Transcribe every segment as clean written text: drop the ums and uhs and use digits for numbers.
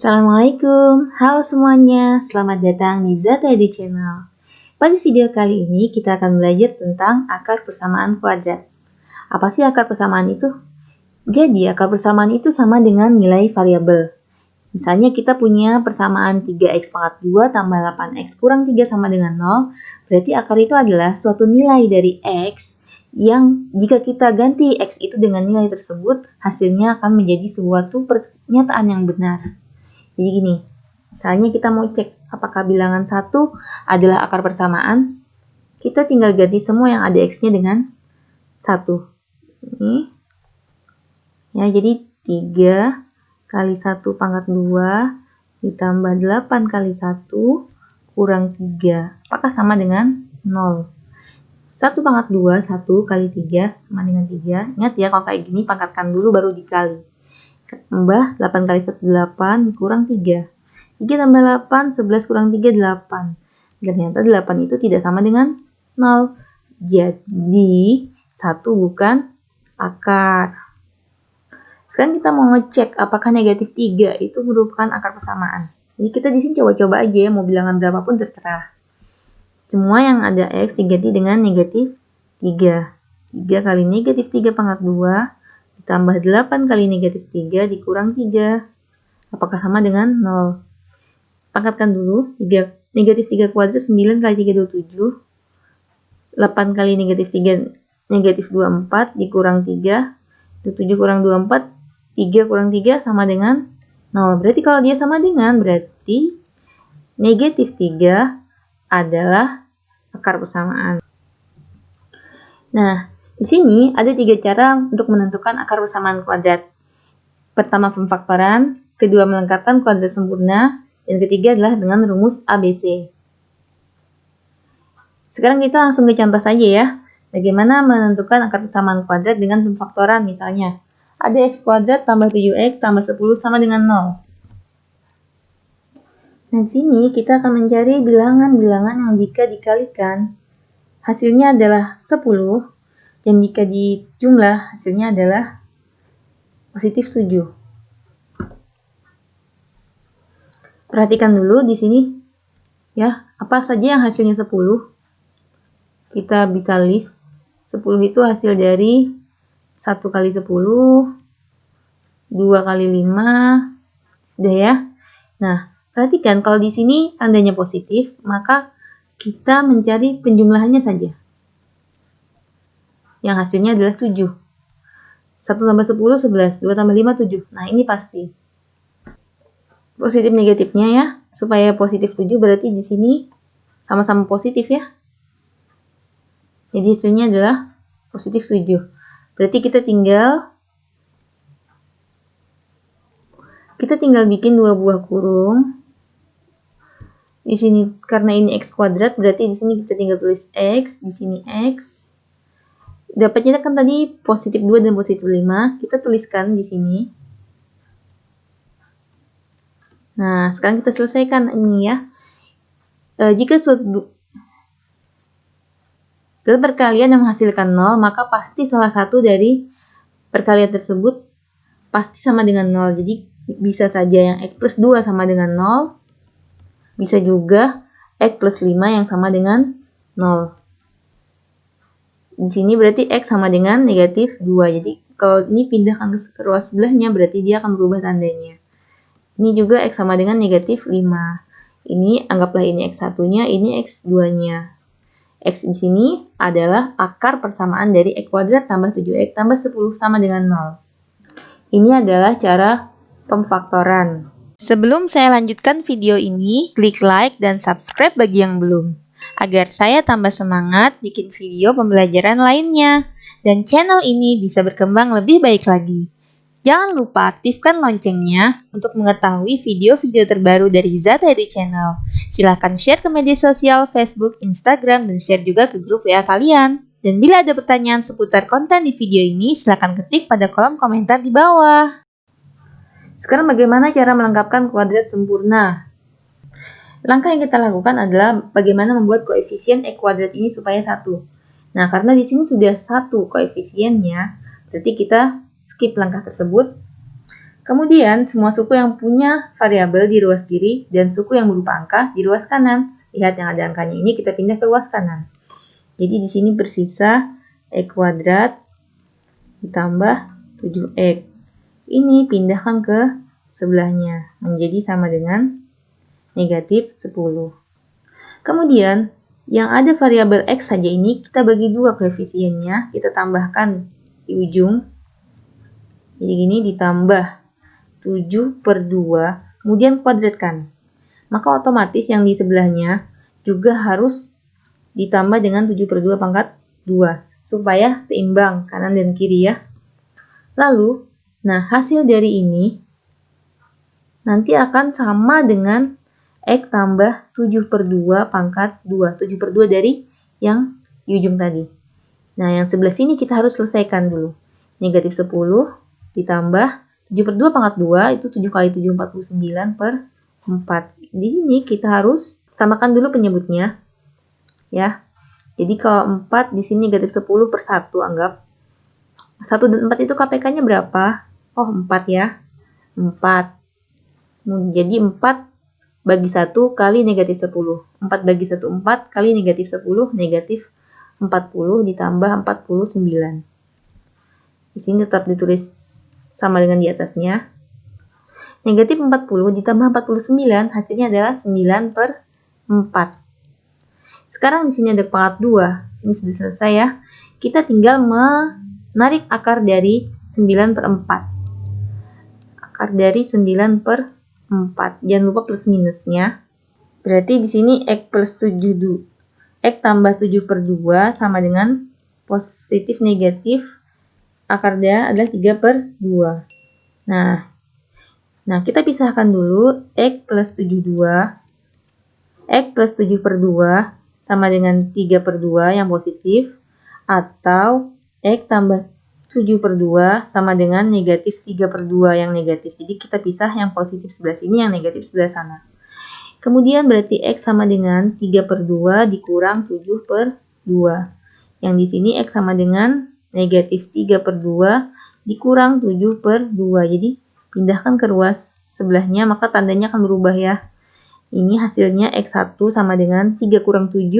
Assalamualaikum, halo semuanya, selamat datang di Zata Edu Channel. Pada video kali ini kita akan belajar tentang akar persamaan kuadrat. Apa sih akar persamaan itu? Jadi akar persamaan itu sama dengan nilai variabel. Misalnya kita punya persamaan 3x pangkat 2 tambah 8x kurang 3 sama dengan 0, berarti akar itu adalah suatu nilai dari x yang jika kita ganti x itu dengan nilai tersebut, hasilnya akan menjadi suatu pernyataan yang benar. Jadi gini, misalnya kita mau cek apakah bilangan 1 adalah akar persamaan, kita tinggal ganti semua yang ada x-nya dengan 1. Ini. Ya, jadi 3 kali 1 pangkat 2 ditambah 8 kali 1 kurang 3. Apakah sama dengan 0? 1 pangkat 2, 1 kali 3 sama dengan 3. Ingat ya, kalau kayak gini pangkatkan dulu baru dikali. Tambah 8 kali 1, 8 kurang 3. 3 tambah 8, 11 kurang 3, 8. Dan ternyata 8 itu tidak sama dengan 0. Jadi, 1 bukan akar. Sekarang kita mau ngecek apakah negatif 3 itu merupakan akar persamaan. Jadi kita di sini coba-coba aja ya, mau bilangan berapapun terserah. Semua yang ada x diganti dengan negatif 3. 3 kali negatif 3 pangkat 2 ditambah 8 kali negatif 3 dikurang 3. Apakah sama dengan 0? Pangkatkan dulu, negatif 3 kuadrat 9 kali 3, 27. 8 kali negatif 3, negatif 24 dikurang 3. 27 kurang 24, 3 kurang 3 sama dengan 0. Berarti kalau dia sama dengan, berarti negatif 3 adalah akar persamaan. Nah, di sini ada 3 cara untuk menentukan akar persamaan kuadrat. Pertama pemfaktoran, kedua melengkapkan kuadrat sempurna, dan ketiga adalah dengan rumus ABC. Sekarang kita langsung ke contoh saja ya. Bagaimana menentukan akar persamaan kuadrat dengan pemfaktoran misalnya. Ada x kuadrat tambah 7x tambah 10 sama dengan 0. Nah, di sini kita akan mencari bilangan-bilangan yang jika dikalikan hasilnya adalah 10, dan jika dijumlah hasilnya adalah positif 7. Perhatikan dulu di sini ya, apa saja yang hasilnya 10. Kita bisa list 10 itu hasil dari 1 kali 10, 2 kali 5, sudah ya. Nah, perhatikan kalau di sini tandanya positif, maka kita mencari penjumlahannya saja. Yang hasilnya adalah 7. 1 tambah 10, 11. 2 tambah 5, 7. Nah, ini pasti. Positif negatifnya ya. Supaya positif 7 berarti di sini sama-sama positif ya. Jadi hasilnya adalah positif 7. Berarti kita tinggal bikin 2 buah kurung. Di sini karena ini x kuadrat berarti di sini kita tinggal tulis x, di sini x. Dapatnya kan tadi positif 2 dan positif 5. Kita tuliskan di sini. Nah, sekarang kita selesaikan ini ya. Jika dalam perkalian yang menghasilkan 0, maka pasti salah satu dari perkalian tersebut pasti sama dengan 0. Jadi bisa saja yang x plus 2 sama dengan 0. Bisa juga x plus 5 yang sama dengan 0. Di sini berarti x sama dengan negatif 2. Jadi kalau ini pindahkan ke ruas sebelahnya berarti dia akan berubah tandanya. Ini juga x sama dengan negatif 5. Ini anggaplah ini x1-nya, ini x2-nya. X di sini adalah akar persamaan dari x kuadrat tambah 7x tambah 10 sama dengan 0. Ini adalah cara pemfaktoran. Sebelum saya lanjutkan video ini, klik like dan subscribe bagi yang belum, agar saya tambah semangat bikin video pembelajaran lainnya, dan channel ini bisa berkembang lebih baik lagi. Jangan lupa aktifkan loncengnya untuk mengetahui video-video terbaru dari Zata Edu Channel. Silahkan share ke media sosial, Facebook, Instagram, dan share juga ke grup WA kalian. Dan bila ada pertanyaan seputar konten di video ini, silahkan ketik pada kolom komentar di bawah. Sekarang bagaimana cara melengkapkan kuadrat sempurna? Langkah yang kita lakukan adalah bagaimana membuat koefisien x kuadrat ini supaya 1. Nah, karena di sini sudah 1 koefisiennya, berarti kita skip langkah tersebut. Kemudian, semua suku yang punya variabel di ruas kiri dan suku yang berupa angka di ruas kanan. Lihat yang ada angkanya ini kita pindah ke ruas kanan. Jadi di sini bersisa X kuadrat ditambah 7X. Ini pindahkan ke sebelahnya menjadi sama dengan negatif 10. Kemudian, yang ada variabel X saja ini kita bagi dua koefisiennya, kita tambahkan di ujung. Jadi gini ditambah 7 per 2, kemudian kuadratkan. Maka otomatis yang di sebelahnya juga harus ditambah dengan 7 per 2 pangkat 2, supaya seimbang kanan dan kiri ya. Lalu, nah hasil dari ini nanti akan sama dengan X tambah 7 per 2 pangkat 2, 7 per 2 dari yang di ujung tadi. Nah yang sebelah sini kita harus selesaikan dulu. Negatif 10 ditambah 7 per 2 pangkat 2 itu 7 kali 7 49 per 4. Di sini kita harus samakan dulu penyebutnya. Ya. Jadi kalau 4 di sini negatif 10 per 1 anggap. 1 dan 4 itu KPK-nya berapa? Oh 4 ya. 4. Jadi 4 bagi 1 kali negatif 10. 4 bagi 1 4 kali negatif 10 negatif 40 ditambah 49. Di sini tetap ditulis sama dengan di atasnya. Negatif 40 ditambah 49 hasilnya adalah 9 per 4. Sekarang di sini ada pangkat 2. Ini sudah selesai ya. Kita tinggal menarik akar dari 9 per 4. Akar dari 9 per 4. Jangan lupa plus minusnya. Berarti di sini X plus 7 X tambah 7 per 2 sama dengan positif negatif akarnya adalah 3 per 2. Nah kita pisahkan dulu X plus 72. X plus 7 per 2 sama dengan 3 per 2 yang positif. Atau X tambah 7 per 2 sama dengan negatif 3 per 2 yang negatif. Jadi kita pisah yang positif sebelah sini, yang negatif sebelah sana. Kemudian berarti X sama dengan 3 per 2 dikurang 7 per 2. Yang di sini X sama dengan negatif 3 per 2 dikurang 7 per 2. Jadi pindahkan ke ruas sebelahnya, maka tandanya akan berubah ya. Ini hasilnya X1 sama dengan 3 kurang 7.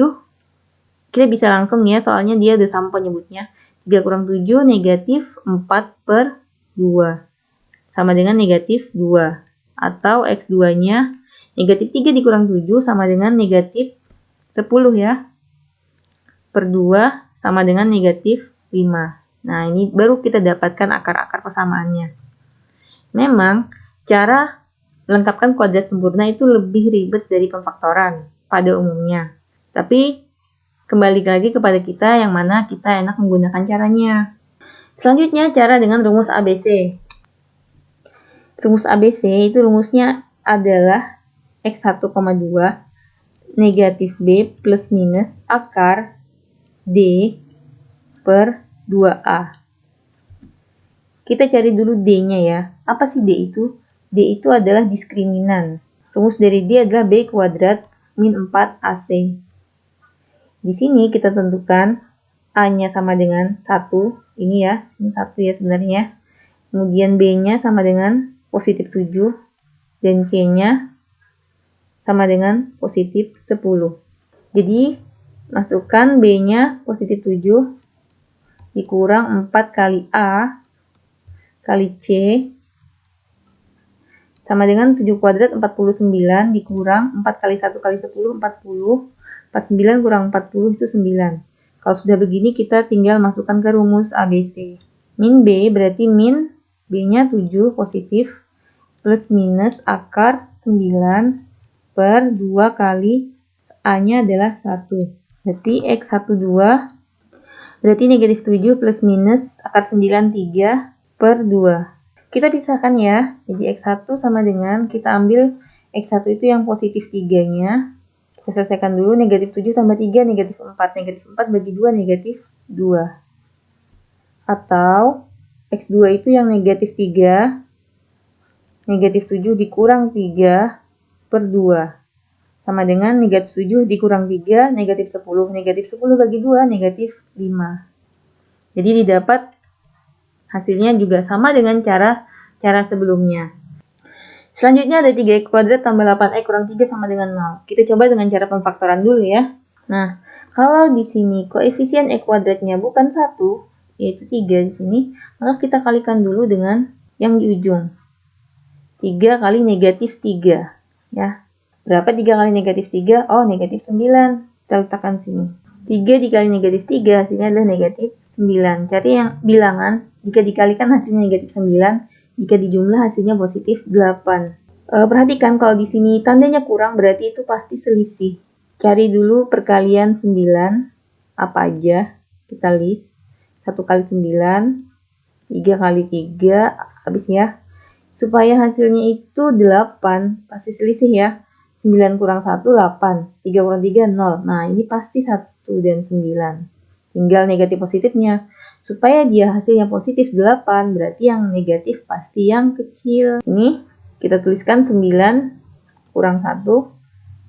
Kita bisa langsung ya, soalnya dia udah sama penyebutnya. 3 kurang 7 negatif 4 per 2. Sama dengan negatif 2. Atau X2-nya negatif 3 dikurang 7 sama dengan negatif 10 ya. Per 2 sama dengan negatif 5. Nah, ini baru kita dapatkan akar-akar persamaannya. Memang, cara melengkapkan kuadrat sempurna itu lebih ribet dari pemfaktoran pada umumnya. Tapi, kembali lagi kepada kita yang mana kita enak menggunakan caranya. Selanjutnya, cara dengan rumus ABC. Rumus ABC itu rumusnya adalah X1,2 negatif B plus minus akar D per 2A. Kita cari dulu D-nya ya. Apa sih D itu? D itu adalah diskriminan. Rumus dari D adalah B kuadrat min 4AC. Di sini kita tentukan A-nya sama dengan 1. Ini ya, ini 1 ya sebenarnya. Kemudian B-nya sama dengan positif 7. Dan C-nya sama dengan positif 10. Jadi, masukkan B-nya positif 7 dikurang 4 kali A kali C sama dengan 7 kuadrat 49 dikurang 4 kali 1 kali 10 40. 49 kurang 40 itu 9. Kalau sudah begini kita tinggal masukkan ke rumus ABC. Min B berarti min B-nya 7 positif plus minus akar 9 per 2 kali A-nya adalah 1. Berarti X12 berarti negatif 7 plus minus akar 9 3 per 2. Kita pisahkan ya. Jadi X1 sama dengan kita ambil X1 itu yang positif 3-nya. Kita selesaikan dulu. Negatif 7 tambah 3 negatif 4. Negatif 4 bagi 2 negatif 2. Atau X2 itu yang negatif 3. Negatif 7 dikurang 3 per 2. Sama dengan negatif 7 dikurang 3 negatif 10. Negatif 10 bagi 2 negatif 5. Jadi didapat hasilnya juga sama dengan cara cara sebelumnya. Selanjutnya ada 3x kuadrat tambah 8x kurang 3 sama dengan 0. Kita coba dengan cara pemfaktoran dulu ya. Nah, kalau di sini koefisien x kuadratnya bukan 1, yaitu 3 di sini, maka kita kalikan dulu dengan yang di ujung. 3 kali negatif 3. Ya. Berapa 3 kali negatif 3? Oh, negatif 9. Kita letakkan sini. 3 dikali negatif 3 hasilnya adalah negatif 9. Cari yang bilangan, jika dikalikan hasilnya negatif 9, jika dijumlah hasilnya positif 8. Perhatikan kalau di sini tandanya kurang berarti itu pasti selisih. Cari dulu perkalian 9, apa aja, kita list. 1 kali 9, 3 kali 3, habis ya. Supaya hasilnya itu 8, pasti selisih ya. 9 kurang 1, 8. 3 kurang 3, 0. Nah, ini pasti 1 dan 9. Tinggal negatif positifnya. Supaya dia hasilnya positif 8, berarti yang negatif pasti yang kecil. Sini kita tuliskan 9 kurang 1,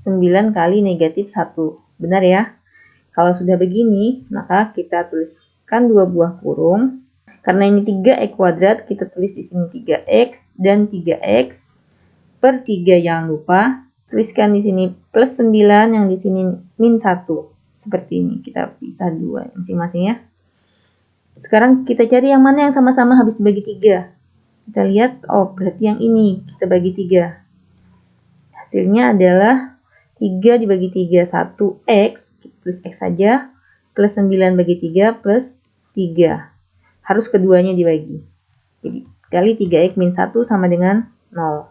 9 kali negatif 1. Benar ya? Kalau sudah begini, maka kita tuliskan 2 buah kurung. Karena ini 3x kuadrat, kita tulis di sini 3x dan 3x per 3, jangan lupa. Tuliskan di sini plus 9, yang di sini min 1. Seperti ini, kita pisah 2 masing-masing ya. Sekarang kita cari yang mana yang sama-sama habis dibagi 3. Kita lihat, oh berarti yang ini kita bagi 3. Hasilnya adalah 3 dibagi 3, 1x, plus x saja, plus 9 bagi 3, plus 3. Harus keduanya dibagi. Jadi, kali 3x min 1 sama dengan 0.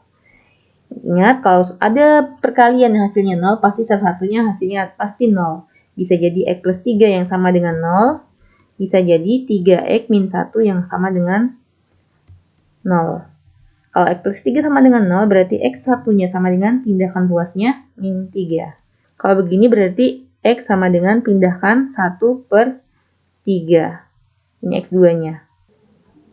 Ingat, kalau ada perkalian yang hasilnya 0, pasti salah satunya hasilnya pasti 0. Bisa jadi x plus 3 yang sama dengan 0. Bisa jadi 3x min 1 yang sama dengan 0. Kalau x plus 3 sama dengan 0, berarti x satunya sama dengan pindahkan luasnya min 3. Kalau begini berarti x sama dengan pindahkan 1 per 3. Ini x2-nya.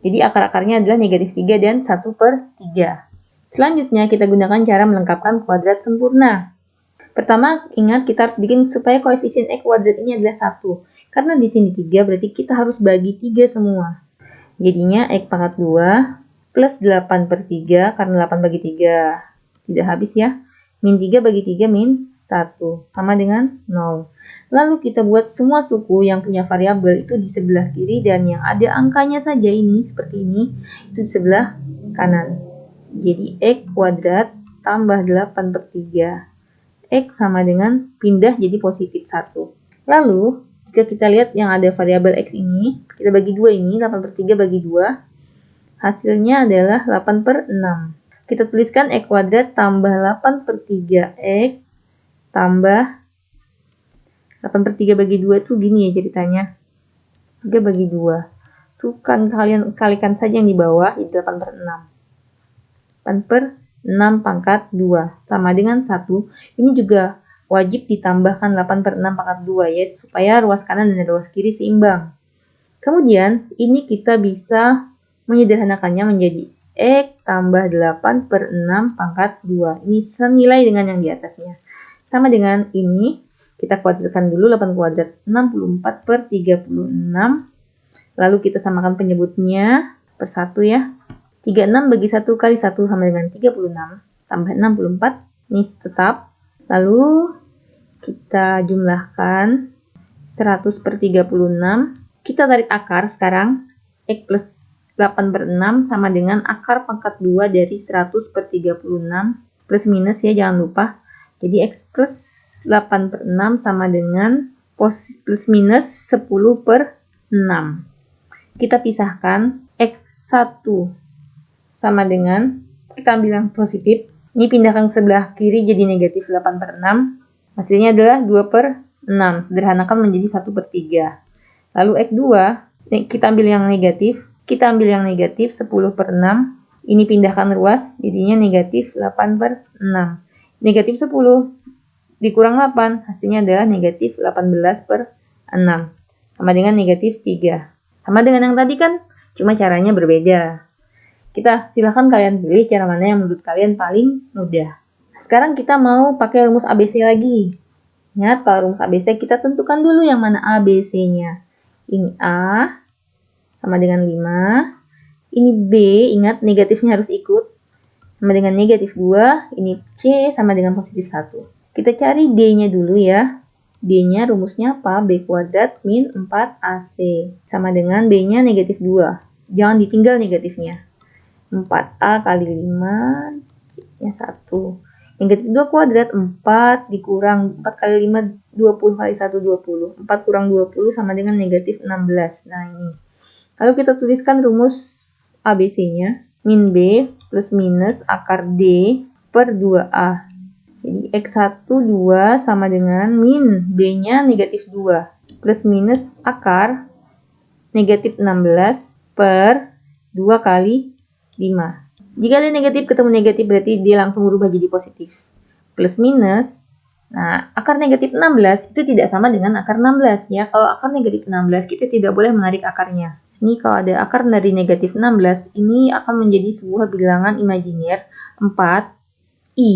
Jadi akar-akarnya adalah negatif 3 dan 1 per 3. Selanjutnya kita gunakan cara melengkapkan kuadrat sempurna. Pertama, ingat kita harus bikin supaya koefisien x kuadrat ini adalah 1. Karena di sini 3, berarti kita harus bagi 3 semua. Jadinya x pangkat 2 plus 8 per 3, karena 8 bagi 3 tidak habis ya. Min 3 bagi 3 min 1, sama dengan 0. Lalu kita buat semua suku yang punya variabel itu di sebelah kiri, dan yang ada angkanya saja ini, seperti ini, itu di sebelah kanan. Jadi x kuadrat tambah 8 per 3. X sama dengan pindah jadi positif 1. Lalu, jika kita lihat yang ada variabel X ini, kita bagi 2 ini, 8 per 3 bagi 2, hasilnya adalah 8 per 6. Kita tuliskan X kuadrat tambah 8 per 3X tambah 8 per 3 bagi 2 itu gini ya ceritanya. 3 bagi 2. Tuh kan kalian kalikan saja yang di bawah, jadi 8 per 6. 8 per 6 pangkat 2 sama dengan 1. Ini juga wajib ditambahkan 8 per 6 pangkat 2 ya, supaya ruas kanan dan ruas kiri seimbang. Kemudian ini kita bisa menyederhanakannya menjadi x tambah 8 per 6 pangkat 2. Ini senilai dengan yang di atasnya. Sama dengan ini, kita kuadratkan dulu 8 kuadrat 64 per 36. Lalu kita samakan penyebutnya per 1 ya. 36 bagi 1 kali 1 sama dengan 36, tambah 64, ini tetap. Lalu kita jumlahkan 100 per 36. Kita tarik akar sekarang, x plus 8 per 6 sama dengan akar pangkat 2 dari 100 per 36, plus minus ya, jangan lupa. Jadi x plus 8 per 6 sama dengan plus minus 10 per 6. Kita pisahkan, x1 sama dengan, kita ambil yang positif, ini pindahkan ke sebelah kiri jadi negatif 8 per 6, hasilnya adalah 2 per 6, sederhanakan menjadi 1 per 3. Lalu x2, kita ambil yang negatif, 10 per 6, ini pindahkan ruas, jadinya negatif 8 per 6. Negatif 10 dikurang 8, hasilnya adalah negatif 18 per 6, sama dengan negatif 3. Sama dengan yang tadi kan, cuma caranya berbeda. Silahkan kalian pilih cara mana yang menurut kalian paling mudah. Sekarang kita mau pakai rumus ABC lagi. Ingat, kalau rumus ABC kita tentukan dulu yang mana ABC-nya. Ini A sama dengan 5, Ini B, ingat negatifnya harus ikut. Sama dengan negatif 2, ini C sama dengan positif 1. Kita cari D-nya dulu ya. D-nya rumusnya apa? B kuadrat min 4AC. Sama dengan B-nya negatif 2. Jangan ditinggal negatifnya. 4A kali 5, C-nya 1. Negatif 2 kuadrat, 4 dikurang 4 kali 5, 20 kali 1, 20. 4 kurang 20 sama dengan negatif 16. Nah ini. Lalu kita tuliskan rumus ABC-nya. Min B plus minus akar D per 2A. Jadi X1 2 sama dengan min B-nya negatif 2 plus minus akar negatif 16 per 2 kali 5. Jika ada negatif ketemu negatif berarti dia langsung berubah jadi positif. Plus minus. Nah, akar negatif 16 itu tidak sama dengan akar 16 ya. Kalau akar negatif 16 kita tidak boleh menarik akarnya. Ini kalau ada akar dari negatif 16, ini akan menjadi sebuah bilangan imajiner 4i.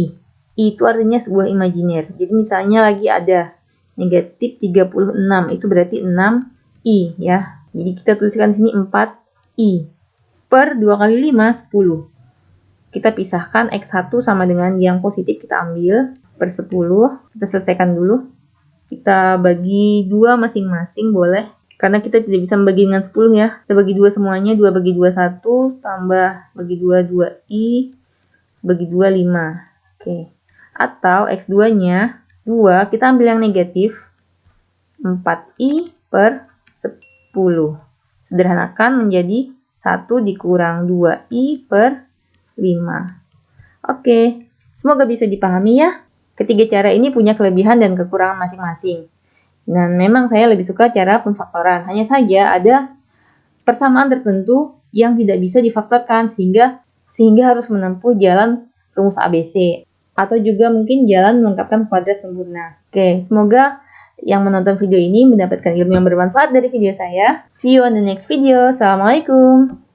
I itu artinya sebuah imajiner. Jadi misalnya lagi ada negatif 36, itu berarti 6i ya. Jadi kita tuliskan di sini 4i. Per 2 kali 5, 10. Kita pisahkan X1 sama dengan yang positif kita ambil per 10. Kita selesaikan dulu. Kita bagi 2 masing-masing boleh. Karena kita tidak bisa membagi dengan 10 ya. Kita bagi 2 semuanya. 2 bagi 2, 1. Tambah bagi 2, 2i. Bagi 2, 5. Oke. Atau X2-nya 2. Kita ambil yang negatif. 4i per 10. Sederhanakan menjadi 1 dikurang 2i per 5. Oke. Semoga bisa dipahami ya. Ketiga cara ini punya kelebihan dan kekurangan masing-masing. Dan memang saya lebih suka cara pemfaktoran. Hanya saja ada persamaan tertentu yang tidak bisa difaktorkan sehingga harus menempuh jalan rumus ABC atau juga mungkin jalan melengkapkan kuadrat sempurna. Oke, semoga yang menonton video ini mendapatkan ilmu yang bermanfaat dari video saya. See you on the next video. Assalamualaikum.